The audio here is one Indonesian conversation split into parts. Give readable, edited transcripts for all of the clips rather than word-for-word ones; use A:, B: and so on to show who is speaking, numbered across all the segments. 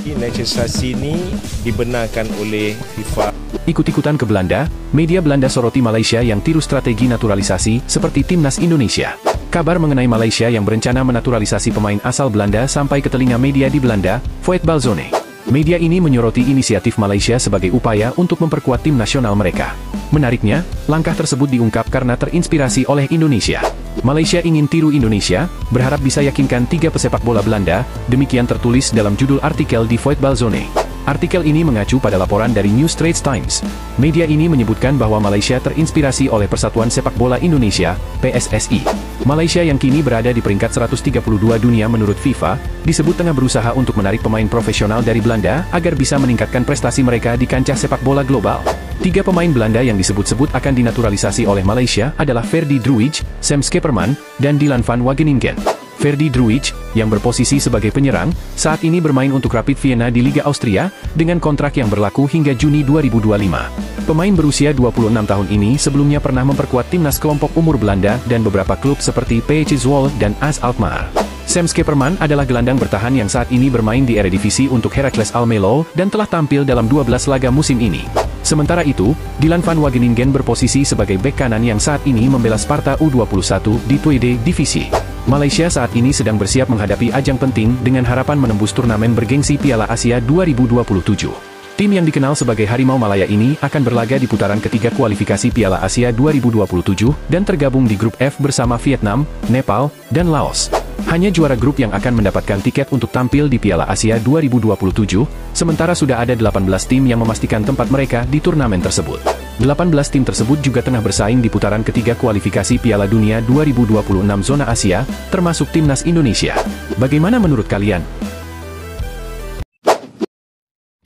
A: Naturalisasi ini dibenarkan oleh FIFA.
B: Ikut-ikutan ke Belanda, media Belanda soroti Malaysia yang tiru strategi naturalisasi seperti Timnas Indonesia. Kabar mengenai Malaysia yang berencana menaturalisasi pemain asal Belanda sampai ke telinga media di Belanda, Voetbalzone. Media ini menyoroti inisiatif Malaysia sebagai upaya untuk memperkuat tim nasional mereka. Menariknya, langkah tersebut diungkap karena terinspirasi oleh Indonesia. Malaysia ingin tiru Indonesia, berharap bisa yakinkan 3 pesepak bola Belanda, demikian tertulis dalam judul artikel di Voetbalzone. Artikel ini mengacu pada laporan dari New Straits Times. Media ini menyebutkan bahwa Malaysia terinspirasi oleh Persatuan Sepak Bola Indonesia, PSSI. Malaysia yang kini berada di peringkat 132 dunia menurut FIFA, disebut tengah berusaha untuk menarik pemain profesional dari Belanda agar bisa meningkatkan prestasi mereka di kancah sepak bola global. 3 pemain Belanda yang disebut-sebut akan dinaturalisasi oleh Malaysia adalah Ferdy Druij, Sam Schepperman, dan Dylan van Wageningen. Ferdy Druij, yang berposisi sebagai penyerang, saat ini bermain untuk Rapid Vienna di Liga Austria, dengan kontrak yang berlaku hingga Juni 2025. Pemain berusia 26 tahun ini sebelumnya pernah memperkuat timnas kelompok umur Belanda dan beberapa klub seperti PSV Zwolle dan AS Alkmaar. Sam Schepperman adalah gelandang bertahan yang saat ini bermain di Eredivisie untuk Heracles Almelo dan telah tampil dalam 12 laga musim ini. Sementara itu, Dylan van Wageningen berposisi sebagai bek kanan yang saat ini membela Sparta U21 di Tweede Divisi. Malaysia saat ini sedang bersiap menghadapi ajang penting dengan harapan menembus turnamen bergengsi Piala Asia 2027. Tim yang dikenal sebagai Harimau Malaya ini akan berlaga di putaran ketiga kualifikasi Piala Asia 2027 dan tergabung di grup F bersama Vietnam, Nepal, dan Laos. Hanya juara grup yang akan mendapatkan tiket untuk tampil di Piala Asia 2027, sementara sudah ada 18 tim yang memastikan tempat mereka di turnamen tersebut. 18 tim tersebut juga tengah bersaing di putaran ketiga kualifikasi Piala Dunia 2026 zona Asia, termasuk timnas Indonesia. Bagaimana menurut kalian?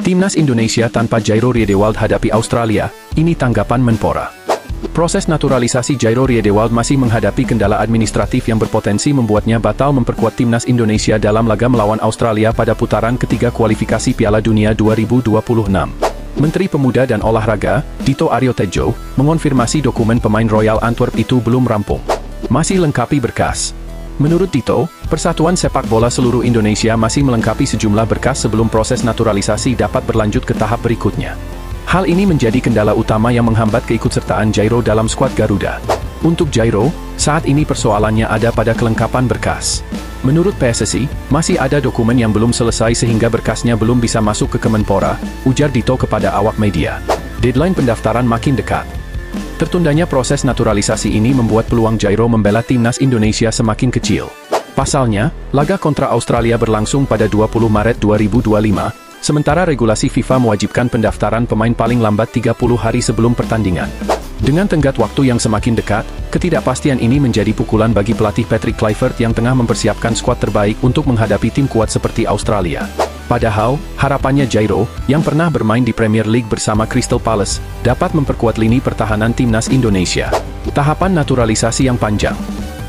B: Timnas Indonesia tanpa Jairo Riedewald hadapi Australia, ini tanggapan Menpora. Proses naturalisasi Jairo Riedewald masih menghadapi kendala administratif yang berpotensi membuatnya batal memperkuat timnas Indonesia dalam laga melawan Australia pada putaran ketiga kualifikasi Piala Dunia 2026. Menteri Pemuda dan Olahraga, Dito Aryo Tejo, mengonfirmasi dokumen pemain Royal Antwerp itu belum rampung. Masih lengkapi berkas. Menurut Dito, Persatuan Sepak Bola Seluruh Indonesia masih melengkapi sejumlah berkas sebelum proses naturalisasi dapat berlanjut ke tahap berikutnya. Hal ini menjadi kendala utama yang menghambat keikutsertaan Jairo dalam skuad Garuda. Untuk Jairo, saat ini persoalannya ada pada kelengkapan berkas. Menurut PSSI, masih ada dokumen yang belum selesai sehingga berkasnya belum bisa masuk ke Kemenpora, ujar Dito kepada awak media. Deadline pendaftaran makin dekat. Tertundanya proses naturalisasi ini membuat peluang Jairo membela timnas Indonesia semakin kecil. Pasalnya, laga kontra Australia berlangsung pada 20 Maret 2025, sementara regulasi FIFA mewajibkan pendaftaran pemain paling lambat 30 hari sebelum pertandingan. Dengan tenggat waktu yang semakin dekat, ketidakpastian ini menjadi pukulan bagi pelatih Patrick Kluivert yang tengah mempersiapkan skuad terbaik untuk menghadapi tim kuat seperti Australia. Padahal, harapannya Jairo, yang pernah bermain di Premier League bersama Crystal Palace, dapat memperkuat lini pertahanan timnas Indonesia. Tahapan naturalisasi yang panjang.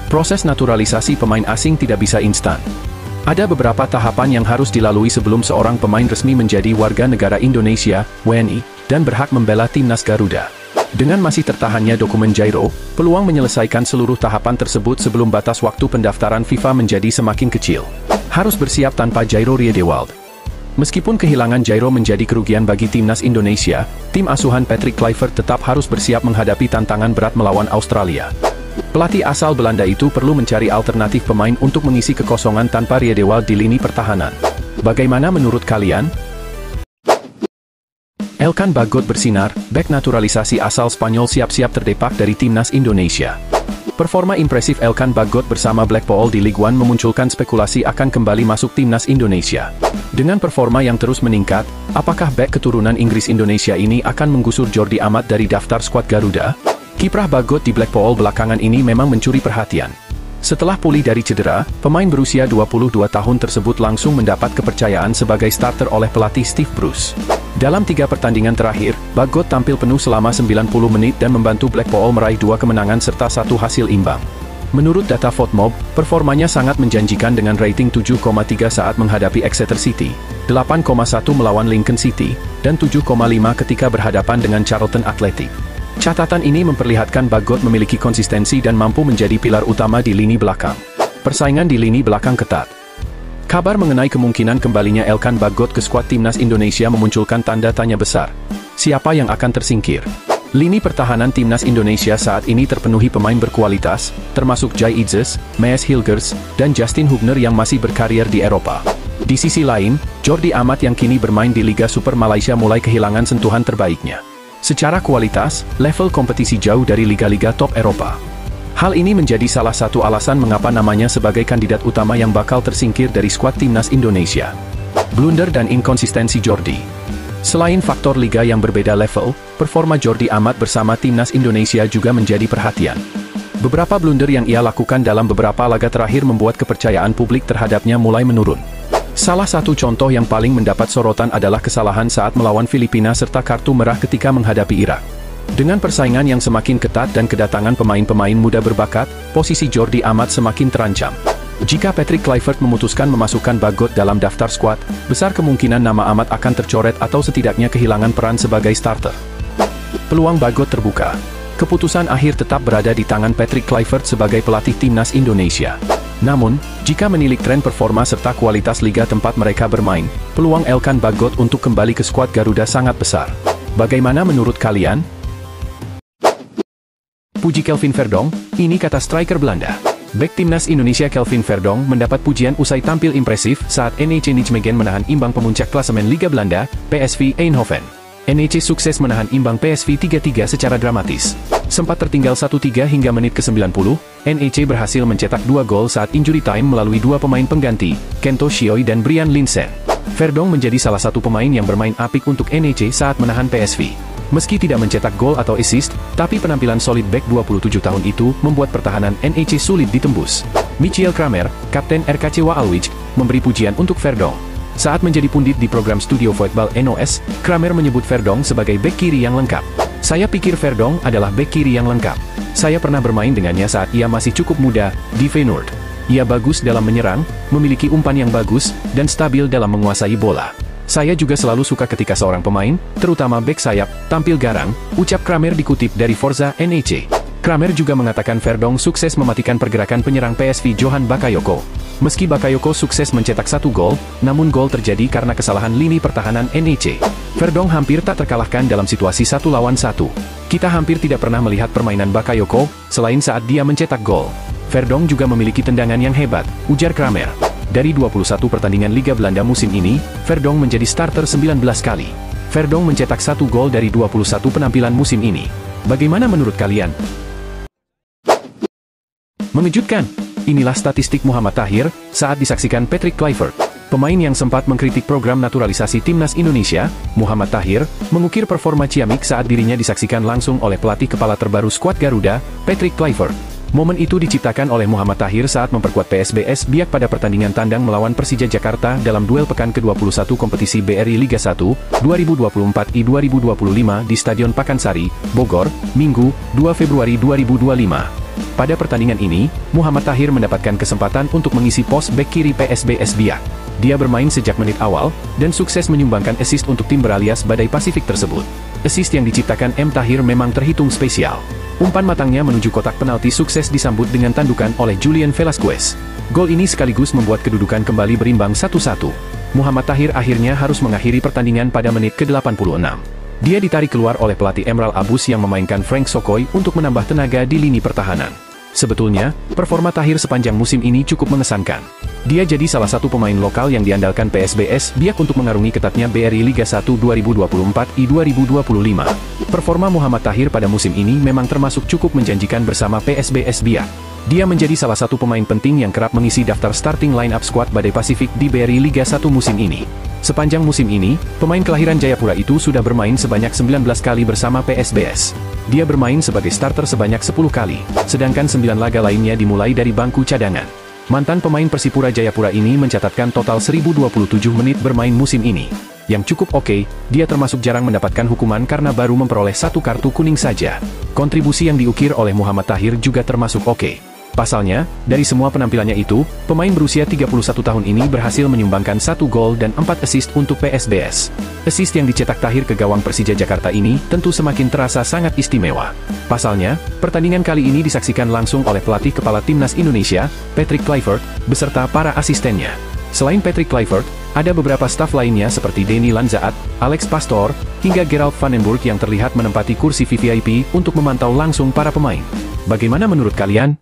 B: Proses naturalisasi pemain asing tidak bisa instan. Ada beberapa tahapan yang harus dilalui sebelum seorang pemain resmi menjadi warga negara Indonesia, WNI, dan berhak membela timnas Garuda. Dengan masih tertahannya dokumen Jairo, peluang menyelesaikan seluruh tahapan tersebut sebelum batas waktu pendaftaran FIFA menjadi semakin kecil. Harus bersiap tanpa Jairo Riedewald. Meskipun kehilangan Jairo menjadi kerugian bagi timnas Indonesia, tim asuhan Patrick Kluivert tetap harus bersiap menghadapi tantangan berat melawan Australia. Pelatih asal Belanda itu perlu mencari alternatif pemain untuk mengisi kekosongan tanpa Riedewald di lini pertahanan. Bagaimana menurut kalian? Elkan Bagot bersinar, bek naturalisasi asal Spanyol siap-siap terdepak dari timnas Indonesia. Performa impresif Elkan Bagot bersama Blackpool di Ligue 1 memunculkan spekulasi akan kembali masuk timnas Indonesia. Dengan performa yang terus meningkat, apakah bek keturunan Inggris Indonesia ini akan menggusur Jordi Amat dari daftar skuad Garuda? Kiprah Bagot di Blackpool belakangan ini memang mencuri perhatian. Setelah pulih dari cedera, pemain berusia 22 tahun tersebut langsung mendapat kepercayaan sebagai starter oleh pelatih Steve Bruce. Dalam 3 pertandingan terakhir, Bagot tampil penuh selama 90 menit dan membantu Blackpool meraih 2 kemenangan serta 1 hasil imbang. Menurut data FotMob, performanya sangat menjanjikan dengan rating 7,3 saat menghadapi Exeter City, 8,1 melawan Lincoln City, dan 7,5 ketika berhadapan dengan Charlton Athletic. Catatan ini memperlihatkan Bagot memiliki konsistensi dan mampu menjadi pilar utama di lini belakang. Persaingan di lini belakang ketat. Kabar mengenai kemungkinan kembalinya Elkan Bagot ke skuad timnas Indonesia memunculkan tanda tanya besar. Siapa yang akan tersingkir? Lini pertahanan timnas Indonesia saat ini terpenuhi pemain berkualitas, termasuk Jai Itzes, Mees Hilgers, dan Justin Hubner yang masih berkarier di Eropa. Di sisi lain, Jordi Amat yang kini bermain di Liga Super Malaysia mulai kehilangan sentuhan terbaiknya. Secara kualitas, level kompetisi jauh dari liga-liga top Eropa. Hal ini menjadi salah satu alasan mengapa namanya sebagai kandidat utama yang bakal tersingkir dari skuad timnas Indonesia. Blunder dan inkonsistensi Jordi. Selain faktor liga yang berbeda level, performa Jordi Amat bersama timnas Indonesia juga menjadi perhatian. Beberapa blunder yang ia lakukan dalam beberapa laga terakhir membuat kepercayaan publik terhadapnya mulai menurun. Salah satu contoh yang paling mendapat sorotan adalah kesalahan saat melawan Filipina serta kartu merah ketika menghadapi Irak. Dengan persaingan yang semakin ketat dan kedatangan pemain-pemain muda berbakat, posisi Jordi Amat semakin terancam. Jika Patrick Kluivert memutuskan memasukkan Bagot dalam daftar skuad, besar kemungkinan nama Amat akan tercoret atau setidaknya kehilangan peran sebagai starter. Peluang Bagot terbuka. Keputusan akhir tetap berada di tangan Patrick Kluivert sebagai pelatih timnas Indonesia. Namun, jika menilik tren performa serta kualitas liga tempat mereka bermain, peluang Elkan Bagot untuk kembali ke skuad Garuda sangat besar. Bagaimana menurut kalian? Puji Kelvin Verdonk, ini kata striker Belanda. Bek timnas Indonesia Kelvin Verdonk mendapat pujian usai tampil impresif saat NEC Nijmegen menahan imbang pemuncak klasemen Liga Belanda, PSV Eindhoven. NEC sukses menahan imbang PSV 3-3 secara dramatis. Sempat tertinggal 1-3 hingga menit ke-90, NEC berhasil mencetak 2 gol saat injury time melalui 2 pemain pengganti, Kento Shioi dan Brian Linsen. Verdonk menjadi salah satu pemain yang bermain apik untuk NEC saat menahan PSV. Meski tidak mencetak gol atau assist, tapi penampilan solid bek 27 tahun itu membuat pertahanan NEC sulit ditembus. Michiel Kramer, kapten RKC Waalwijk, memberi pujian untuk Verdonk. Saat menjadi pundit di program studio Voetbal NOS, Kramer menyebut Verdonk sebagai bek kiri yang lengkap. Saya pikir Verdonk adalah bek kiri yang lengkap. Saya pernah bermain dengannya saat ia masih cukup muda, di Feyenoord. Ia bagus dalam menyerang, memiliki umpan yang bagus, dan stabil dalam menguasai bola. Saya juga selalu suka ketika seorang pemain, terutama bek sayap, tampil garang, ucap Kramer dikutip dari Forza NEC. Kramer juga mengatakan Verdonk sukses mematikan pergerakan penyerang PSV Johan Bakayoko. Meski Bakayoko sukses mencetak 1 gol, namun gol terjadi karena kesalahan lini pertahanan NEC. Verdonk hampir tak terkalahkan dalam situasi 1 lawan 1. Kita hampir tidak pernah melihat permainan Bakayoko, selain saat dia mencetak gol. Verdonk juga memiliki tendangan yang hebat, ujar Kramer. Dari 21 pertandingan Liga Belanda musim ini, Verdonk menjadi starter 19 kali. Verdonk mencetak 1 gol dari 21 penampilan musim ini. Bagaimana menurut kalian? Mengejutkan! Inilah statistik Muhammad Tahir saat disaksikan Patrick Kluivert. Pemain yang sempat mengkritik program naturalisasi timnas Indonesia, Muhammad Tahir, mengukir performa ciamik saat dirinya disaksikan langsung oleh pelatih kepala terbaru skuad Garuda, Patrick Kluivert. Momen itu diciptakan oleh Muhammad Tahir saat memperkuat PSBS Biak pada pertandingan tandang melawan Persija Jakarta dalam duel pekan ke-21 kompetisi BRI Liga 1, 2024-2025 di Stadion Pakansari, Bogor, Minggu, 2 Februari 2025. Pada pertandingan ini, Muhammad Tahir mendapatkan kesempatan untuk mengisi pos bek kiri PSBS Biak. Dia bermain sejak menit awal, dan sukses menyumbangkan assist untuk tim beralias Badai Pasifik tersebut. Assist yang diciptakan M. Tahir memang terhitung spesial. Umpan matangnya menuju kotak penalti sukses disambut dengan tandukan oleh Julian Velasquez. Gol ini sekaligus membuat kedudukan kembali berimbang 1-1. Muhammad Tahir akhirnya harus mengakhiri pertandingan pada menit ke-86. Dia ditarik keluar oleh pelatih Emral Abus yang memainkan Frank Sokoy untuk menambah tenaga di lini pertahanan. Sebetulnya, performa Tahir sepanjang musim ini cukup mengesankan. Dia jadi salah satu pemain lokal yang diandalkan PSBS Biak untuk mengarungi ketatnya BRI Liga 1 2024-2025. Performa Muhammad Tahir pada musim ini memang termasuk cukup menjanjikan bersama PSBS Biak. Dia menjadi salah satu pemain penting yang kerap mengisi daftar starting line-up skuad Badai Pasifik di BRI Liga 1 musim ini. Sepanjang musim ini, pemain kelahiran Jayapura itu sudah bermain sebanyak 19 kali bersama PSBS. Dia bermain sebagai starter sebanyak 10 kali, sedangkan 9 laga lainnya dimulai dari bangku cadangan. Mantan pemain Persipura Jayapura ini mencatatkan total 1027 menit bermain musim ini. Yang cukup oke, dia termasuk jarang mendapatkan hukuman karena baru memperoleh 1 kartu kuning saja. Kontribusi yang diukir oleh Muhammad Tahir juga termasuk oke. Pasalnya, dari semua penampilannya itu, pemain berusia 31 tahun ini berhasil menyumbangkan 1 gol dan 4 assist untuk PSBS. Assist yang dicetak Tahir ke gawang Persija Jakarta ini tentu semakin terasa sangat istimewa. Pasalnya, pertandingan kali ini disaksikan langsung oleh pelatih kepala timnas Indonesia, Patrick Kluivert, beserta para asistennya. Selain Patrick Kluivert, ada beberapa staf lainnya seperti Denny Lanzaat, Alex Pastoor, hingga Gerald van den Burg yang terlihat menempati kursi VVIP untuk memantau langsung para pemain. Bagaimana menurut kalian?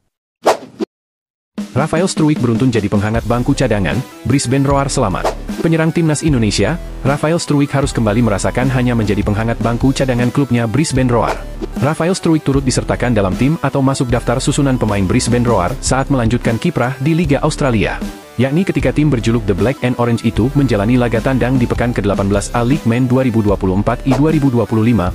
B: Rafael Struijk beruntun jadi penghangat bangku cadangan, Brisbane Roar selamat. Penyerang timnas Indonesia, Rafael Struijk harus kembali merasakan hanya menjadi penghangat bangku cadangan klubnya Brisbane Roar. Rafael Struijk turut disertakan dalam tim atau masuk daftar susunan pemain Brisbane Roar saat melanjutkan kiprah di Liga Australia. Yakni ketika tim berjuluk The Black and Orange itu menjalani laga tandang di pekan ke-18 A-League Men 2024 I 2025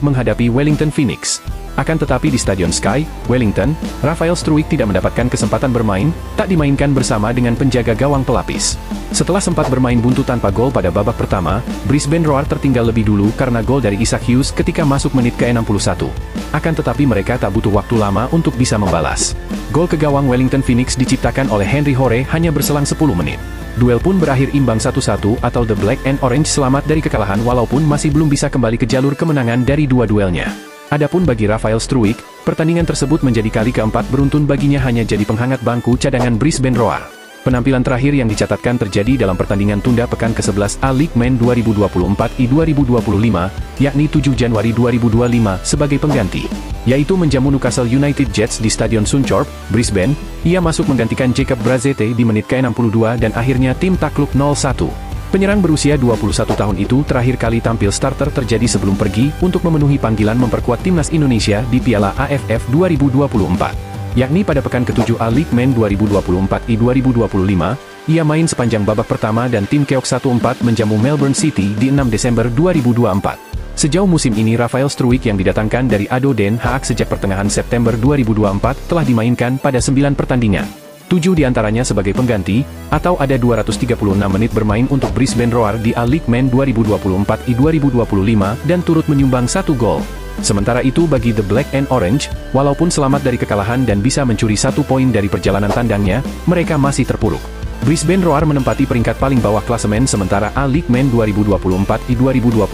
B: menghadapi Wellington Phoenix. Akan tetapi di Stadion Sky, Wellington, Rafael Struijk tidak mendapatkan kesempatan bermain, tak dimainkan bersama dengan penjaga gawang pelapis. Setelah sempat bermain buntu tanpa gol pada babak pertama, Brisbane Roar tertinggal lebih dulu karena gol dari Isaac Hughes ketika masuk menit ke-61. Akan tetapi mereka tak butuh waktu lama untuk bisa membalas. Gol ke gawang Wellington Phoenix diciptakan oleh Henry Hore hanya berselang 10 menit. Duel pun berakhir imbang 1-1 atau The Black and Orange selamat dari kekalahan walaupun masih belum bisa kembali ke jalur kemenangan dari dua duelnya. Adapun bagi Rafael Struijk, pertandingan tersebut menjadi kali keempat beruntun baginya hanya jadi penghangat bangku cadangan Brisbane Roar. Penampilan terakhir yang dicatatkan terjadi dalam pertandingan tunda pekan ke-11 A-League Men 2024 I 2025, yakni 7 Januari 2025 sebagai pengganti, yaitu menjamu Newcastle United Jets di Stadion Suncorp, Brisbane. Ia masuk menggantikan Jacob Brazete di menit ke-62 dan akhirnya tim takluk 0-1. Penyerang berusia 21 tahun itu terakhir kali tampil starter terjadi sebelum pergi untuk memenuhi panggilan memperkuat timnas Indonesia di Piala AFF 2024. Yakni pada pekan ke-7 A-League Men 2024 I 2025, ia main sepanjang babak pertama dan tim Keok 1-4 menjamu Melbourne City di 6 Desember 2024. Sejauh musim ini Rafael Struijk yang didatangkan dari ADO Den Haag sejak pertengahan September 2024 telah dimainkan pada 9 pertandingan. 7 diantaranya sebagai pengganti, atau ada 236 menit bermain untuk Brisbane Roar di A-League Men 2024 I 2025 dan turut menyumbang 1 gol. Sementara itu bagi The Black and Orange, walaupun selamat dari kekalahan dan bisa mencuri 1 poin dari perjalanan tandangnya, mereka masih terpuruk. Brisbane Roar menempati peringkat paling bawah klasemen sementara A-League Men 2024 I 2025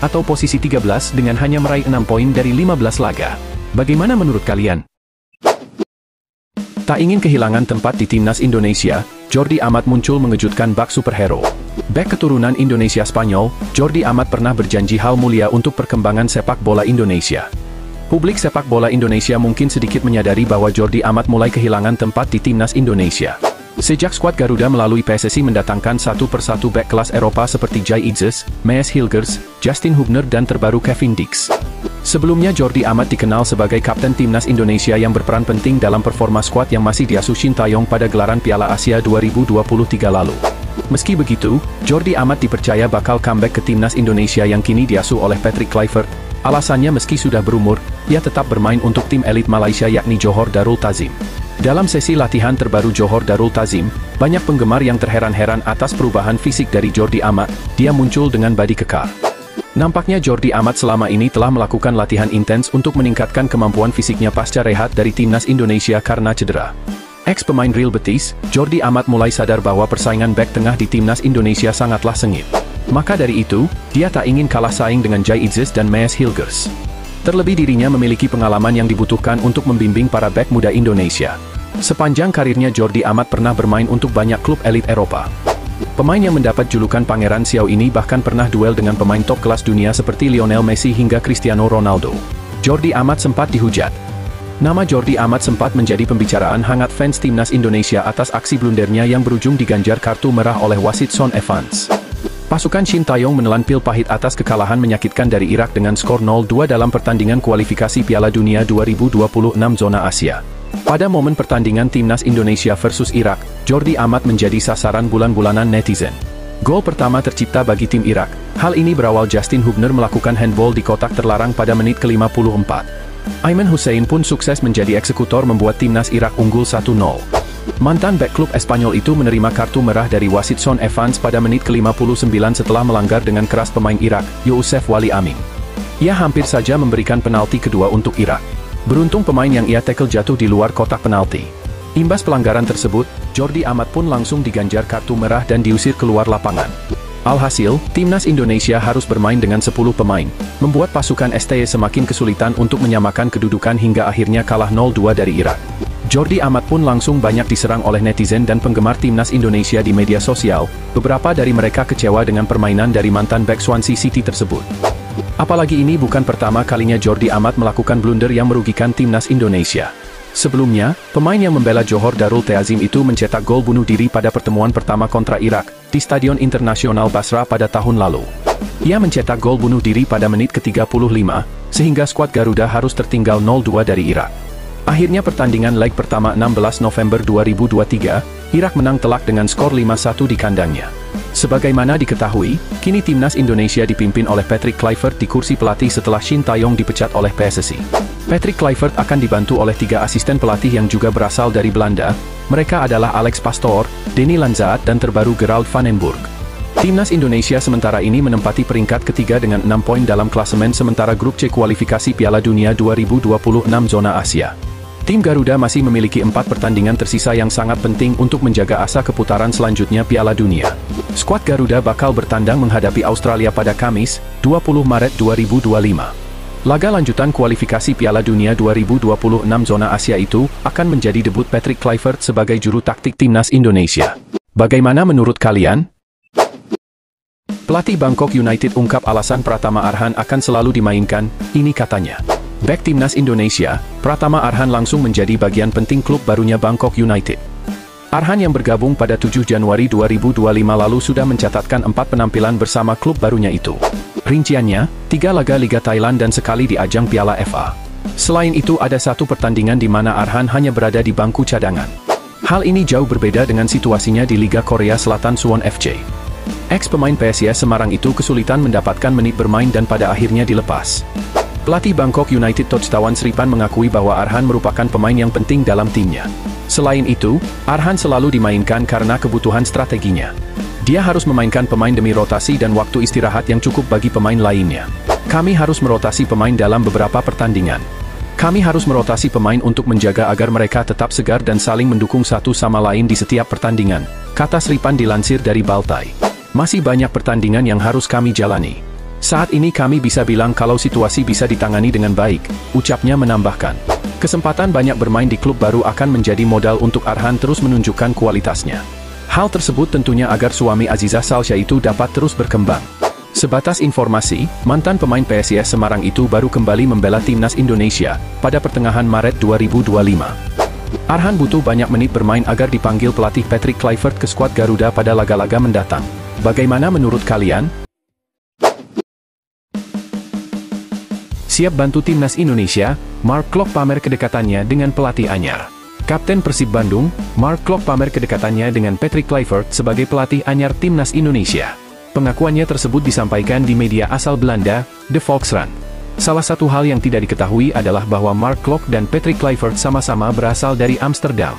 B: atau posisi 13 dengan hanya meraih 6 poin dari 15 laga. Bagaimana menurut kalian? Tak ingin kehilangan tempat di timnas Indonesia, Jordi Amat muncul mengejutkan bak superhero. Bek keturunan Indonesia Spanyol, Jordi Amat pernah berjanji hal mulia untuk perkembangan sepak bola Indonesia. Publik sepak bola Indonesia mungkin sedikit menyadari bahwa Jordi Amat mulai kehilangan tempat di timnas Indonesia. Sejak skuad Garuda melalui PSSI mendatangkan satu persatu bek kelas Eropa seperti Jai Itzes, Mees Hilgers, Justin Hubner dan terbaru Kevin Dix. Sebelumnya Jordi Amat dikenal sebagai kapten timnas Indonesia yang berperan penting dalam performa skuad yang masih diasuh Shin Tae-yong pada gelaran Piala Asia 2023 lalu. Meski begitu, Jordi Amat dipercaya bakal comeback ke timnas Indonesia yang kini diasuh oleh Patrick Kluivert. Alasannya meski sudah berumur, ia tetap bermain untuk tim elit Malaysia yakni Johor Darul Ta'zim. Dalam sesi latihan terbaru Johor Darul Ta'zim, banyak penggemar yang terheran-heran atas perubahan fisik dari Jordi Amat. Dia muncul dengan badi kekar. Nampaknya Jordi Amat selama ini telah melakukan latihan intens untuk meningkatkan kemampuan fisiknya pasca rehat dari timnas Indonesia karena cedera. Ex-pemain Real Betis, Jordi Amat mulai sadar bahwa persaingan bek tengah di timnas Indonesia sangatlah sengit. Maka dari itu, dia tak ingin kalah saing dengan Jai Itzes dan Mees Hilgers. Terlebih dirinya memiliki pengalaman yang dibutuhkan untuk membimbing para bek muda Indonesia. Sepanjang karirnya Jordi Amat pernah bermain untuk banyak klub elit Eropa. Pemain yang mendapat julukan Pangeran Siau ini bahkan pernah duel dengan pemain top kelas dunia seperti Lionel Messi hingga Cristiano Ronaldo. Jordi Amat sempat dihujat. Nama Jordi Amat sempat menjadi pembicaraan hangat fans timnas Indonesia atas aksi blundernya yang berujung diganjar kartu merah oleh wasit Son Evans. Pasukan Shin Tae-yong menelan pil pahit atas kekalahan menyakitkan dari Irak dengan skor 0-2 dalam pertandingan kualifikasi Piala Dunia 2026 zona Asia. Pada momen pertandingan timnas Indonesia versus Irak, Jordi Amat menjadi sasaran bulan-bulanan netizen. Gol pertama tercipta bagi tim Irak. Hal ini berawal Justin Hubner melakukan handball di kotak terlarang pada menit ke-54. Aiman Hussein pun sukses menjadi eksekutor membuat timnas Irak unggul 1-0. Mantan bek klub Espanyol itu menerima kartu merah dari wasit Son Evans pada menit ke-59 setelah melanggar dengan keras pemain Irak, Youssef Wali Amin. Ia hampir saja memberikan penalti kedua untuk Irak. Beruntung pemain yang ia tackle jatuh di luar kotak penalti. Imbas pelanggaran tersebut, Jordi Amat pun langsung diganjar kartu merah dan diusir keluar lapangan. Alhasil, timnas Indonesia harus bermain dengan 10 pemain, membuat pasukan STY semakin kesulitan untuk menyamakan kedudukan hingga akhirnya kalah 0-2 dari Irak. Jordi Amat pun langsung banyak diserang oleh netizen dan penggemar timnas Indonesia di media sosial. Beberapa dari mereka kecewa dengan permainan dari mantan bek Swansea City tersebut. Apalagi ini bukan pertama kalinya Jordi Amat melakukan blunder yang merugikan timnas Indonesia. Sebelumnya, pemain yang membela Johor Darul Ta'zim itu mencetak gol bunuh diri pada pertemuan pertama kontra Irak di Stadion Internasional Basra pada tahun lalu. Ia mencetak gol bunuh diri pada menit ke-35, sehingga skuad Garuda harus tertinggal 0-2 dari Irak. Akhirnya pertandingan leg pertama 16 November 2023, Irak menang telak dengan skor 5-1 di kandangnya. Sebagaimana diketahui, kini timnas Indonesia dipimpin oleh Patrick Kluivert di kursi pelatih setelah Shin Tae-yong dipecat oleh PSSI. Patrick Kluivert akan dibantu oleh 3 asisten pelatih yang juga berasal dari Belanda. Mereka adalah Alex Pastoor, Denny Lanzaat dan terbaru Gerald van den Burg. Timnas Indonesia sementara ini menempati peringkat ketiga dengan 6 poin dalam klasemen sementara grup C kualifikasi Piala Dunia 2026 zona Asia. Tim Garuda masih memiliki 4 pertandingan tersisa yang sangat penting untuk menjaga asa keputaran selanjutnya Piala Dunia. Skuad Garuda bakal bertandang menghadapi Australia pada Kamis, 20 Maret 2025. Laga lanjutan kualifikasi Piala Dunia 2026 zona Asia itu akan menjadi debut Patrick Kluivert sebagai juru taktik timnas Indonesia. Bagaimana menurut kalian? Pelatih Bangkok United ungkap alasan Pratama Arhan akan selalu dimainkan, ini katanya. Bek timnas Indonesia, Pratama Arhan langsung menjadi bagian penting klub barunya Bangkok United. Arhan yang bergabung pada 7 Januari 2025 lalu sudah mencatatkan 4 penampilan bersama klub barunya itu. Rinciannya, 3 laga Liga Thailand dan sekali di ajang Piala FA. Selain itu ada 1 pertandingan di mana Arhan hanya berada di bangku cadangan. Hal ini jauh berbeda dengan situasinya di Liga Korea Selatan Suwon FC. Ex-pemain PSIS Semarang itu kesulitan mendapatkan menit bermain dan pada akhirnya dilepas. Pelatih Bangkok United Tawan Sripan mengakui bahwa Arhan merupakan pemain yang penting dalam timnya. Selain itu, Arhan selalu dimainkan karena kebutuhan strateginya. Dia harus memainkan pemain demi rotasi dan waktu istirahat yang cukup bagi pemain lainnya. Kami harus merotasi pemain dalam beberapa pertandingan. Kami harus merotasi pemain untuk menjaga agar mereka tetap segar dan saling mendukung satu sama lain di setiap pertandingan, kata Sripan dilansir dari Baltai. Masih banyak pertandingan yang harus kami jalani. Saat ini kami bisa bilang kalau situasi bisa ditangani dengan baik, ucapnya menambahkan. Kesempatan banyak bermain di klub baru akan menjadi modal untuk Arhan terus menunjukkan kualitasnya. Hal tersebut tentunya agar suami Aziza Salsya itu dapat terus berkembang. Sebatas informasi, mantan pemain PSIS Semarang itu baru kembali membela timnas Indonesia pada pertengahan Maret 2025. Arhan butuh banyak menit bermain agar dipanggil pelatih Patrick Kluivert ke skuad Garuda pada laga-laga mendatang. Bagaimana menurut kalian? Siap bantu timnas Indonesia, Mark Klok pamer kedekatannya dengan pelatih anyar. Kapten Persib Bandung, Mark Klok pamer kedekatannya dengan Patrick Kluivert sebagai pelatih anyar timnas Indonesia. Pengakuannya tersebut disampaikan di media asal Belanda, De Volkskrant. Salah satu hal yang tidak diketahui adalah bahwa Mark Klok dan Patrick Kluivert sama-sama berasal dari Amsterdam.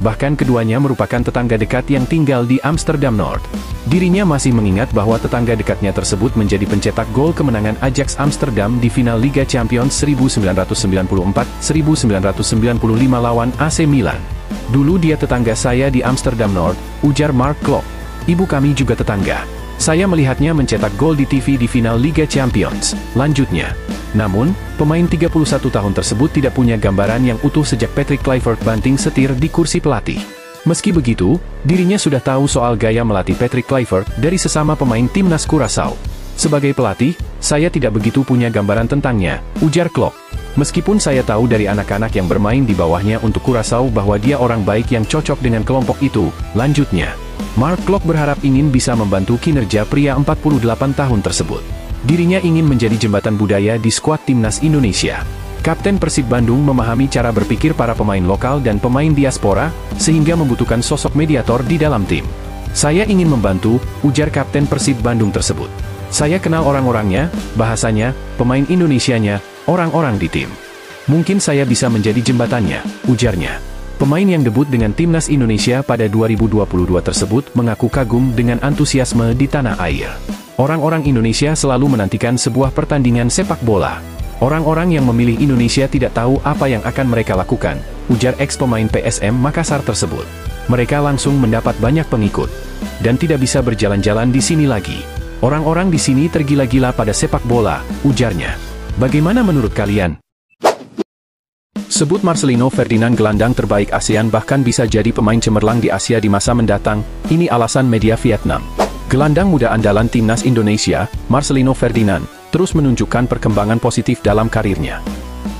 B: Bahkan keduanya merupakan tetangga dekat yang tinggal di Amsterdam Noord. Dirinya masih mengingat bahwa tetangga dekatnya tersebut menjadi pencetak gol kemenangan Ajax Amsterdam di final Liga Champions 1994-1995 lawan AC Milan. Dulu dia tetangga saya di Amsterdam Noord, ujar Mark Klok. Ibu kami juga tetangga. Saya melihatnya mencetak gol di TV di final Liga Champions, lanjutnya. Namun, pemain 31 tahun tersebut tidak punya gambaran yang utuh sejak Patrick Kluivert banting setir di kursi pelatih. Meski begitu, dirinya sudah tahu soal gaya melatih Patrick Kluivert dari sesama pemain timnas Curaçao. Sebagai pelatih, saya tidak begitu punya gambaran tentangnya, ujar Klok. Meskipun saya tahu dari anak-anak yang bermain di bawahnya untuk Curaçao bahwa dia orang baik yang cocok dengan kelompok itu, lanjutnya. Mark Klok berharap ingin bisa membantu kinerja pria 48 tahun tersebut. Dirinya ingin menjadi jembatan budaya di skuad timnas Indonesia. Kapten Persib Bandung memahami cara berpikir para pemain lokal dan pemain diaspora, sehingga membutuhkan sosok mediator di dalam tim. Saya ingin membantu, ujar Kapten Persib Bandung tersebut. Saya kenal orang-orangnya, bahasanya, pemain Indonesianya, orang-orang di tim. Mungkin saya bisa menjadi jembatannya, ujarnya. Pemain yang debut dengan timnas Indonesia pada 2022 tersebut mengaku kagum dengan antusiasme di tanah air. Orang-orang Indonesia selalu menantikan sebuah pertandingan sepak bola. Orang-orang yang memilih Indonesia tidak tahu apa yang akan mereka lakukan, ujar ex-pemain PSM Makassar tersebut. Mereka langsung mendapat banyak pengikut. Dan tidak bisa berjalan-jalan di sini lagi. Orang-orang di sini tergila-gila pada sepak bola, ujarnya. Bagaimana menurut kalian? Sebut Marcelino Ferdinand gelandang terbaik ASEAN bahkan bisa jadi pemain cemerlang di Asia di masa mendatang, ini alasan media Vietnam. Gelandang muda andalan timnas Indonesia, Marcelino Ferdinand, terus menunjukkan perkembangan positif dalam karirnya.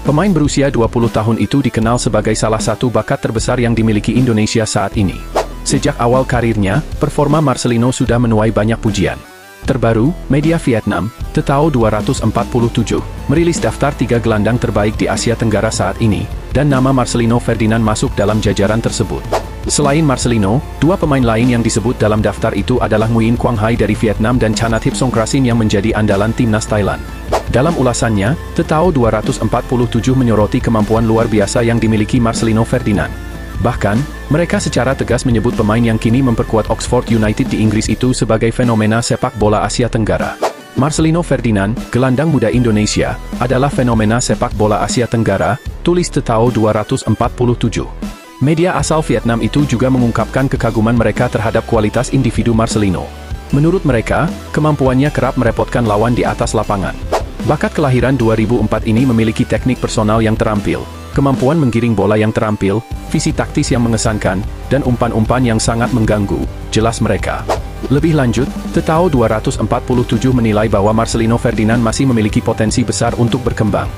B: Pemain berusia 20 tahun itu dikenal sebagai salah satu bakat terbesar yang dimiliki Indonesia saat ini. Sejak awal karirnya, performa Marcelino sudah menuai banyak pujian. Terbaru, media Vietnam, TTAO 247, merilis daftar 3 gelandang terbaik di Asia Tenggara saat ini, dan nama Marcelino Ferdinand masuk dalam jajaran tersebut. Selain Marcelino, 2 pemain lain yang disebut dalam daftar itu adalah Nguyen Quang Hai dari Vietnam dan Chanathip Songkrasin yang menjadi andalan timnas Thailand. Dalam ulasannya, TTAO 247 menyoroti kemampuan luar biasa yang dimiliki Marcelino Ferdinand. Bahkan, mereka secara tegas menyebut pemain yang kini memperkuat Oxford United di Inggris itu sebagai fenomena sepak bola Asia Tenggara. Marcelino Ferdinand, gelandang muda Indonesia, adalah fenomena sepak bola Asia Tenggara, tulis TTAO 247. Media asal Vietnam itu juga mengungkapkan kekaguman mereka terhadap kualitas individu Marcelino. Menurut mereka, kemampuannya kerap merepotkan lawan di atas lapangan. Bakat kelahiran 2004 ini memiliki teknik personal yang terampil, kemampuan menggiring bola yang terampil, visi taktis yang mengesankan, dan umpan-umpan yang sangat mengganggu, jelas mereka. Lebih lanjut, TTAO 247 menilai bahwa Marcelino Ferdinand masih memiliki potensi besar untuk berkembang.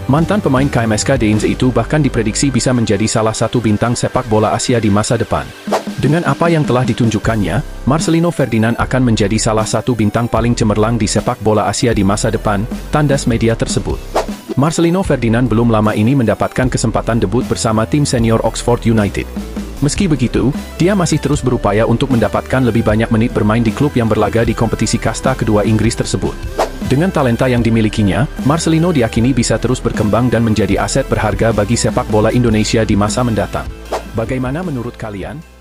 B: Mantan pemain KMSK Deinze itu bahkan diprediksi bisa menjadi salah satu bintang sepak bola Asia di masa depan. Dengan apa yang telah ditunjukkannya, Marcelino Ferdinand akan menjadi salah satu bintang paling cemerlang di sepak bola Asia di masa depan, tandas media tersebut. Marcelino Ferdinand belum lama ini mendapatkan kesempatan debut bersama tim senior Oxford United. Meski begitu, dia masih terus berupaya untuk mendapatkan lebih banyak menit bermain di klub yang berlaga di kompetisi kasta kedua Inggris tersebut. Dengan talenta yang dimilikinya, Marcelino diyakini bisa terus berkembang dan menjadi aset berharga bagi sepak bola Indonesia di masa mendatang. Bagaimana menurut kalian?